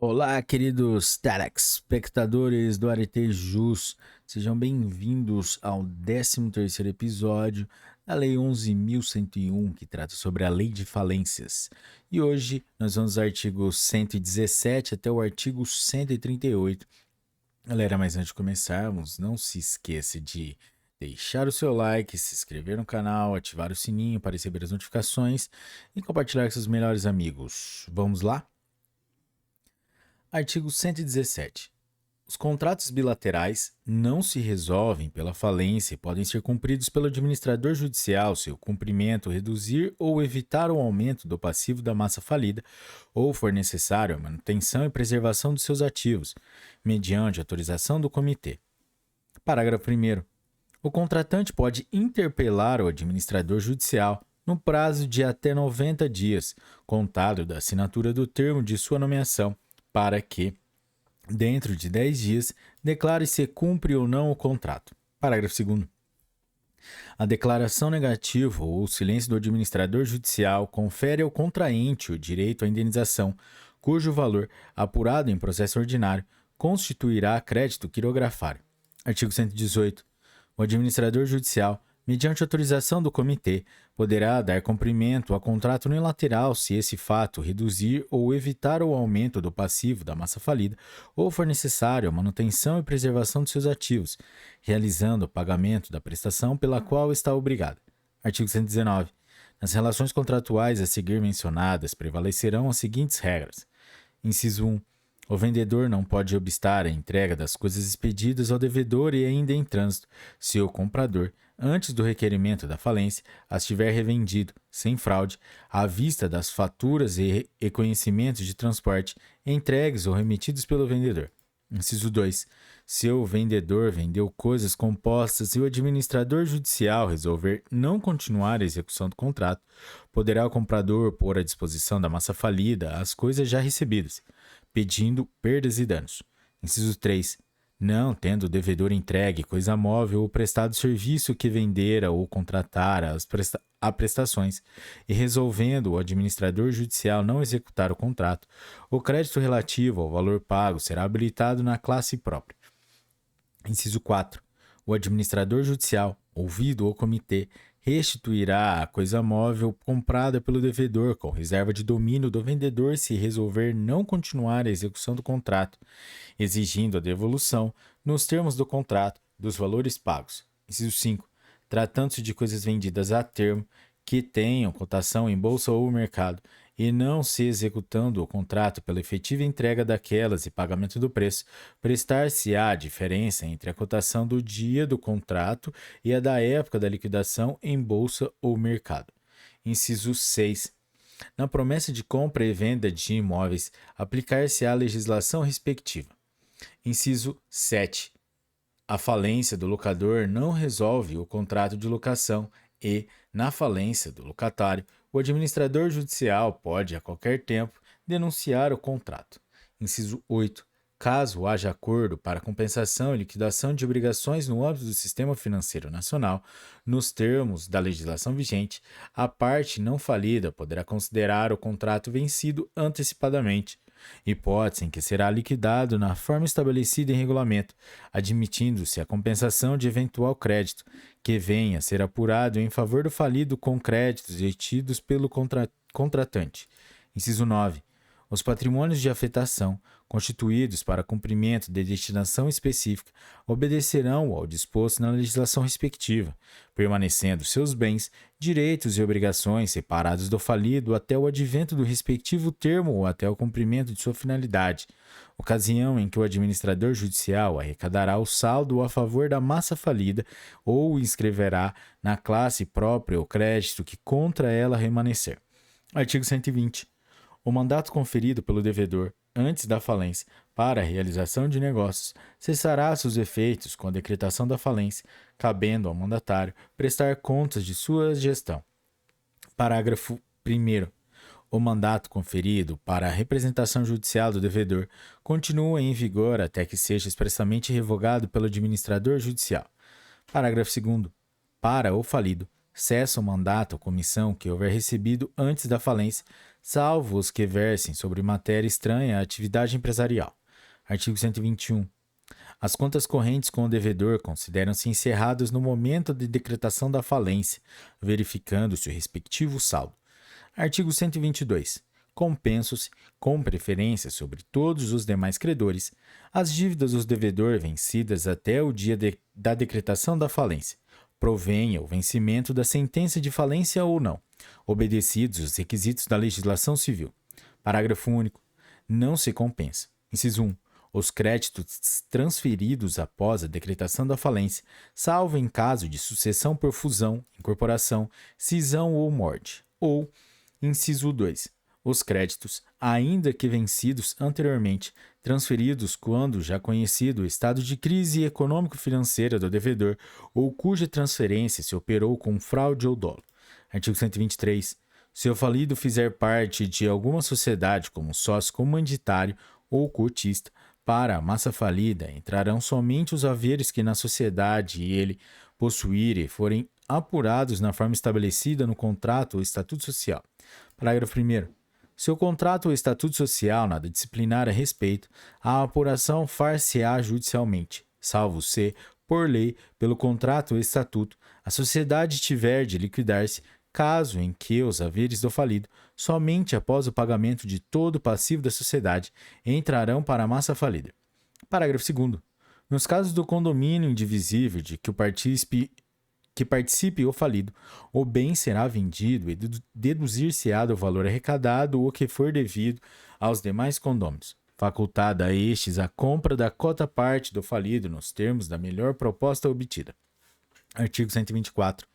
Olá, queridos telespectadores do Arete Jus, sejam bem-vindos ao 13º episódio da Lei 11.101, que trata sobre a Lei de Falências. E hoje nós vamos do artigo 117 até o artigo 138. Galera, mas antes de começarmos, não se esqueça de deixar o seu like, se inscrever no canal, ativar o sininho para receber as notificações e compartilhar com seus melhores amigos. Vamos lá? Artigo 117. Os contratos bilaterais não se resolvem pela falência e podem ser cumpridos pelo administrador judicial se o cumprimento reduzir ou evitar o aumento do passivo da massa falida ou for necessário a manutenção e preservação dos seus ativos, mediante autorização do comitê. Parágrafo 1º. O contratante pode interpelar o administrador judicial no prazo de até 90 dias, contado da assinatura do termo de sua nomeação, para que, dentro de 10 dias, declare se cumpre ou não o contrato. Parágrafo 2º. A declaração negativa ou o silêncio do administrador judicial confere ao contraente o direito à indenização, cujo valor, apurado em processo ordinário, constituirá crédito quirografário. Artigo 118. O administrador judicial, mediante autorização do comitê, poderá dar cumprimento a contrato unilateral se esse fato reduzir ou evitar o aumento do passivo da massa falida ou for necessário a manutenção e preservação de seus ativos, realizando o pagamento da prestação pela qual está obrigado. Artigo 119. Nas relações contratuais a seguir mencionadas prevalecerão as seguintes regras. Inciso 1. O vendedor não pode obstar a entrega das coisas expedidas ao devedor e ainda em trânsito, se o comprador, antes do requerimento da falência, as tiver revendido, sem fraude, à vista das faturas e reconhecimentos de transporte entregues ou remetidos pelo vendedor. Inciso 2. Se o vendedor vendeu coisas compostas e o administrador judicial resolver não continuar a execução do contrato, poderá o comprador pôr à disposição da massa falida as coisas já recebidas, pedindo perdas e danos. Inciso 3. Não tendo o devedor entregue coisa móvel ou prestado serviço que vendera ou contratara a prestações e resolvendo o administrador judicial não executar o contrato, o crédito relativo ao valor pago será habilitado na classe própria. Inciso 4. O administrador judicial, ouvido o comitê, restituirá a coisa móvel comprada pelo devedor com reserva de domínio do vendedor se resolver não continuar a execução do contrato, exigindo a devolução, nos termos do contrato, dos valores pagos. Inciso 5. Tratando-se de coisas vendidas a termo, que tenham cotação em bolsa ou mercado, e não se executando o contrato pela efetiva entrega daquelas e pagamento do preço, prestar-se-á a diferença entre a cotação do dia do contrato e a da época da liquidação em bolsa ou mercado. Inciso 6. Na promessa de compra e venda de imóveis, aplicar-se-á a legislação respectiva. Inciso 7. A falência do locador não resolve o contrato de locação e, na falência do locatário, o administrador judicial pode, a qualquer tempo, denunciar o contrato. Inciso 8. Caso haja acordo para compensação e liquidação de obrigações no âmbito do Sistema Financeiro Nacional, nos termos da legislação vigente, a parte não falida poderá considerar o contrato vencido antecipadamente, hipótese em que será liquidado na forma estabelecida em regulamento, admitindo-se a compensação de eventual crédito, que venha a ser apurado em favor do falido com créditos retidos pelo contratante. Inciso 9. Os patrimônios de afetação, constituídos para cumprimento de destinação específica, obedecerão ao disposto na legislação respectiva, permanecendo seus bens, direitos e obrigações separados do falido até o advento do respectivo termo ou até o cumprimento de sua finalidade, ocasião em que o administrador judicial arrecadará o saldo a favor da massa falida ou inscreverá na classe própria o crédito que contra ela remanescer. Artigo 120. O mandato conferido pelo devedor antes da falência para a realização de negócios cessará seus efeitos com a decretação da falência, cabendo ao mandatário prestar contas de sua gestão. Parágrafo 1º. O mandato conferido para a representação judicial do devedor continua em vigor até que seja expressamente revogado pelo administrador judicial. Parágrafo 2º. Para o falido, cessa o mandato ou comissão que houver recebido antes da falência, salvo os que versem sobre matéria estranha à atividade empresarial. Artigo 121. As contas correntes com o devedor consideram-se encerradas no momento de decretação da falência, verificando-se o respectivo saldo. Artigo 122. Compensam-se, com preferência sobre todos os demais credores, as dívidas do devedor vencidas até o dia da decretação da falência, provenha o vencimento da sentença de falência ou não, obedecidos os requisitos da legislação civil. Parágrafo único. Não se compensa. Inciso 1. Os créditos transferidos após a decretação da falência, salvo em caso de sucessão por fusão, incorporação, cisão ou morte. Ou, inciso 2. Os créditos, ainda que vencidos anteriormente, transferidos quando já conhecido o estado de crise econômico-financeira do devedor ou cuja transferência se operou com fraude ou dolo. Artigo 123. Se o falido fizer parte de alguma sociedade como sócio comanditário ou cotista, para a massa falida entrarão somente os haveres que na sociedade ele possuir e forem apurados na forma estabelecida no contrato ou estatuto social. Parágrafo 1º. Se o contrato ou estatuto social nada disciplinar a respeito, a apuração far-se-á judicialmente, salvo se, por lei, pelo contrato ou estatuto, a sociedade tiver de liquidar-se, caso em que os haveres do falido, somente após o pagamento de todo o passivo da sociedade, entrarão para a massa falida. Parágrafo 2º. Nos casos do condomínio indivisível de que participe o falido, o bem será vendido e deduzir-se-á do valor arrecadado o que for devido aos demais condôminos, facultada a estes a compra da cota-parte do falido nos termos da melhor proposta obtida. Artigo 124.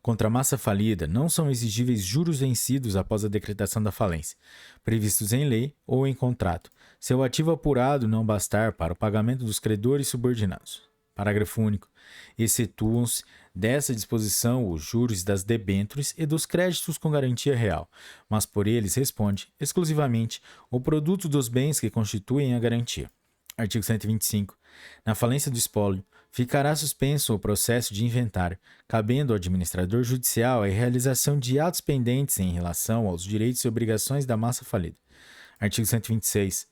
Contra a massa falida, não são exigíveis juros vencidos após a decretação da falência, previstos em lei ou em contrato, se o ativo apurado não bastar para o pagamento dos credores subordinados. Parágrafo único. Excetuam-se dessa disposição os juros das debêntures e dos créditos com garantia real, mas por eles responde, exclusivamente, o produto dos bens que constituem a garantia. Artigo 125. Na falência do espólio, ficará suspenso o processo de inventário, cabendo ao administrador judicial a realização de atos pendentes em relação aos direitos e obrigações da massa falida. Artigo 126.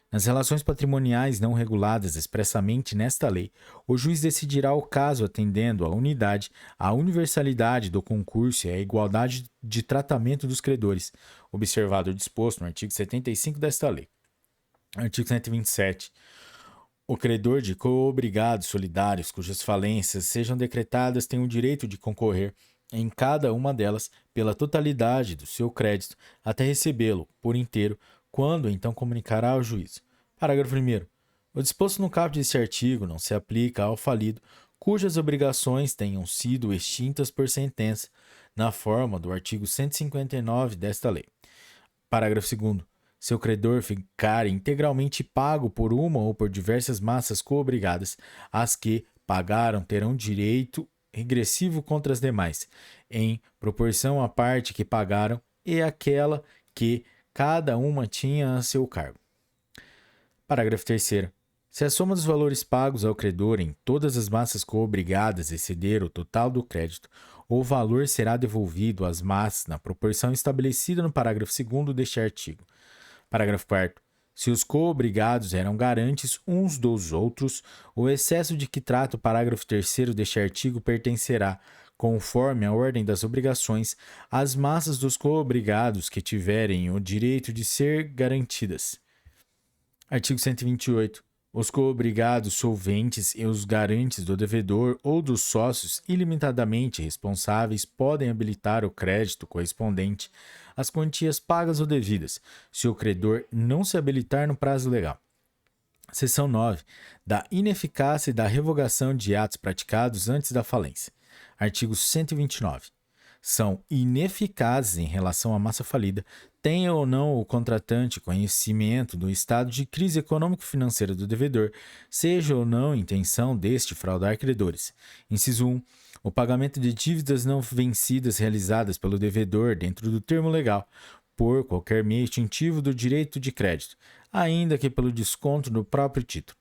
Nas relações patrimoniais não reguladas expressamente nesta lei, o juiz decidirá o caso atendendo à unidade, à universalidade do concurso e à igualdade de tratamento dos credores, observado o disposto no artigo 75 desta lei. Artigo 127. O credor de coobrigados solidários cujas falências sejam decretadas tem o direito de concorrer em cada uma delas pela totalidade do seu crédito até recebê-lo por inteiro, quando então comunicará ao juízo. Parágrafo 1º. O disposto no caput deste artigo não se aplica ao falido cujas obrigações tenham sido extintas por sentença, na forma do artigo 159 desta lei. Parágrafo 2º. Se o credor ficar integralmente pago por uma ou por diversas massas coobrigadas, as que pagaram terão direito regressivo contra as demais, em proporção à parte que pagaram e àquela que cada uma tinha a seu cargo. Parágrafo 3º. Se a soma dos valores pagos ao credor em todas as massas coobrigadas exceder o total do crédito, o valor será devolvido às massas na proporção estabelecida no parágrafo 2º deste artigo. Parágrafo 4º. Se os coobrigados eram garantes uns dos outros, o excesso de que trata o parágrafo 3º deste artigo pertencerá, conforme a ordem das obrigações, às massas dos coobrigados que tiverem o direito de ser garantidas. Artigo 128. Os coobrigados solventes e os garantes do devedor ou dos sócios ilimitadamente responsáveis podem habilitar o crédito correspondente às quantias pagas ou devidas, se o credor não se habilitar no prazo legal. Seção 9. Da ineficácia e da revogação de atos praticados antes da falência. Artigo 129. São ineficazes em relação à massa falida, tenha ou não o contratante conhecimento do estado de crise econômico-financeira do devedor, seja ou não intenção deste fraudar credores. Inciso 1. O pagamento de dívidas não vencidas realizadas pelo devedor dentro do termo legal, por qualquer meio extintivo do direito de crédito, ainda que pelo desconto do próprio título.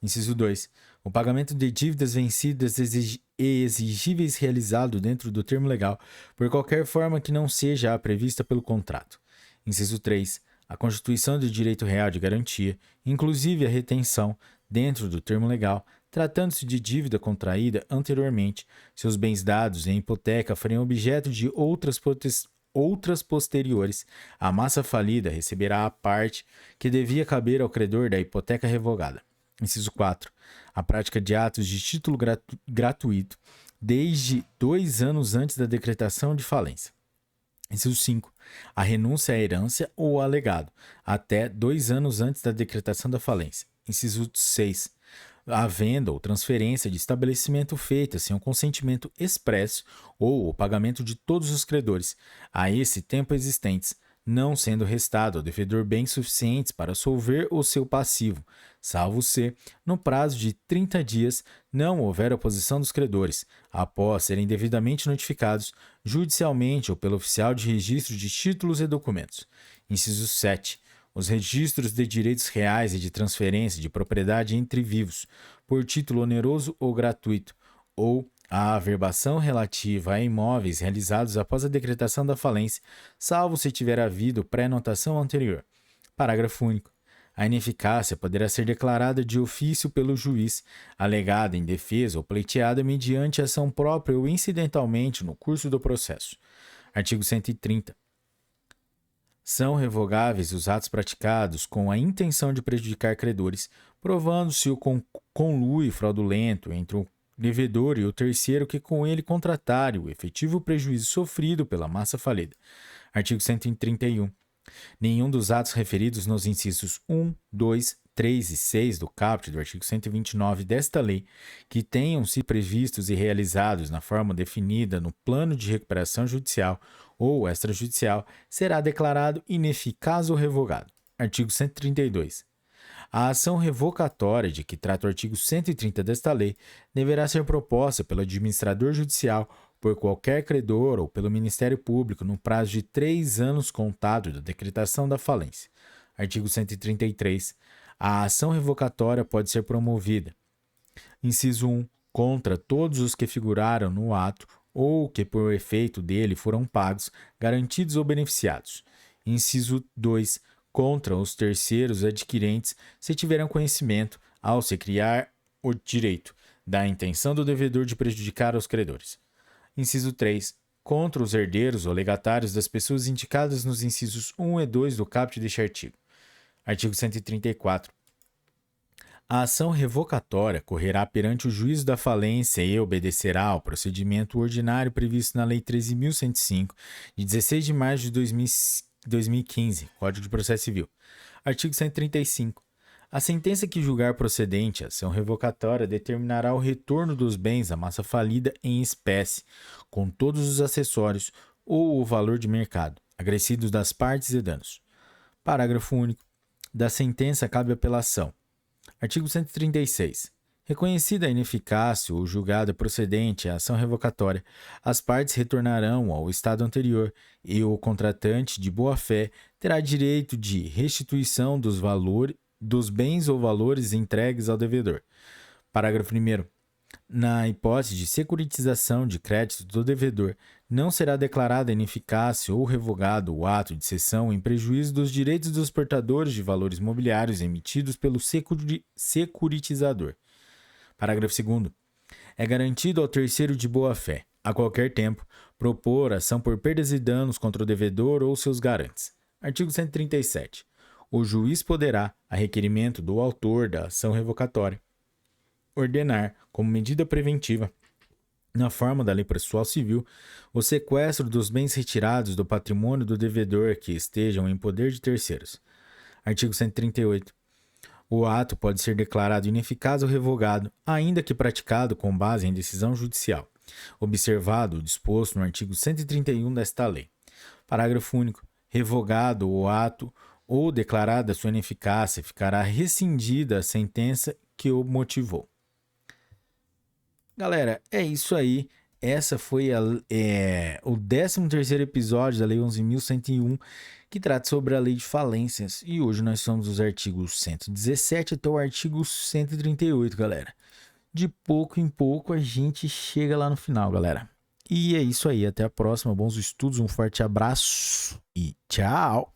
Inciso 2. O pagamento de dívidas vencidas e exigíveis realizado dentro do termo legal, por qualquer forma que não seja a prevista pelo contrato. Inciso 3. A constituição de direito real de garantia, inclusive a retenção, dentro do termo legal, tratando-se de dívida contraída anteriormente, seus bens dados em hipoteca farem objeto de outras posteriores, a massa falida receberá a parte que devia caber ao credor da hipoteca revogada. Inciso 4. A prática de atos de título gratuito desde 2 anos antes da decretação de falência. Inciso 5. A renúncia à herança ou ao legado, até 2 anos antes da decretação da falência. Inciso 6. A venda ou transferência de estabelecimento feita sem o consentimento expresso ou o pagamento de todos os credores, a esse tempo existentes, não sendo restado ao devedor bens suficientes para solver o seu passivo, salvo se, no prazo de 30 dias, não houver oposição dos credores, após serem devidamente notificados, judicialmente ou pelo oficial de registro de títulos e documentos. Inciso 7. Os registros de direitos reais e de transferência de propriedade entre vivos, por título oneroso ou gratuito, ou a averbação relativa a imóveis realizados após a decretação da falência, salvo se tiver havido pré-notação anterior. Parágrafo único. A ineficácia poderá ser declarada de ofício pelo juiz, alegada em defesa ou pleiteada mediante ação própria ou incidentalmente no curso do processo. Artigo 130. São revogáveis os atos praticados com a intenção de prejudicar credores, provando-se o conluio fraudulento entre o devedor e o terceiro que com ele contratar o efetivo prejuízo sofrido pela massa falida. Artigo 131. Nenhum dos atos referidos nos incisos 1, 2, 3 e 6 do caput do artigo 129 desta lei, que tenham se previstos e realizados na forma definida no plano de recuperação judicial ou extrajudicial, será declarado ineficaz ou revogado. Artigo 132. A ação revocatória de que trata o artigo 130 desta lei deverá ser proposta pelo administrador judicial, por qualquer credor ou pelo Ministério Público no prazo de 3 anos contado da decretação da falência. Artigo 133. A ação revocatória pode ser promovida. Inciso 1. Contra todos os que figuraram no ato ou que por efeito dele foram pagos, garantidos ou beneficiados. Inciso 2. Contra os terceiros adquirentes, se tiveram conhecimento, ao se criar o direito, da intenção do devedor de prejudicar os credores. Inciso 3. Contra os herdeiros ou legatários das pessoas indicadas nos incisos 1 e 2 do caput deste artigo. Artigo 134. A ação revocatória correrá perante o juízo da falência e obedecerá ao procedimento ordinário previsto na Lei 13.105, de 16 de março de 2015, Código de Processo Civil. Artigo 135. A sentença que julgar procedente a ação revocatória determinará o retorno dos bens à massa falida em espécie, com todos os acessórios ou o valor de mercado, acrescidos das partes e danos. Parágrafo único. Da sentença cabe apelação. Artigo 136. Reconhecida a ineficácia ou julgada procedente a ação revocatória, as partes retornarão ao estado anterior e o contratante de boa-fé terá direito de restituição dos bens ou valores entregues ao devedor. Parágrafo 1º. Na hipótese de securitização de crédito do devedor, não será declarada ineficácia ou revogado o ato de cessão em prejuízo dos direitos dos portadores de valores mobiliários emitidos pelo securitizador. Parágrafo 2º. É garantido ao terceiro de boa-fé, a qualquer tempo, propor ação por perdas e danos contra o devedor ou seus garantes. Artigo 137. O juiz poderá, a requerimento do autor da ação revocatória, ordenar, como medida preventiva, na forma da lei processual civil, o sequestro dos bens retirados do patrimônio do devedor que estejam em poder de terceiros. Artigo 138. O ato pode ser declarado ineficaz ou revogado, ainda que praticado com base em decisão judicial, observado o disposto no artigo 131 desta lei. Parágrafo único. Revogado o ato ou declarada sua ineficácia, ficará rescindida a sentença que o motivou. Galera, é isso aí. Essa foi o 13º episódio da Lei 11.101, que trata sobre a Lei de Falências. E hoje nós somos dos artigos 117 até o artigo 138, galera. De pouco em pouco a gente chega lá no final, galera. E é isso aí. Até a próxima. Bons estudos, um forte abraço e tchau!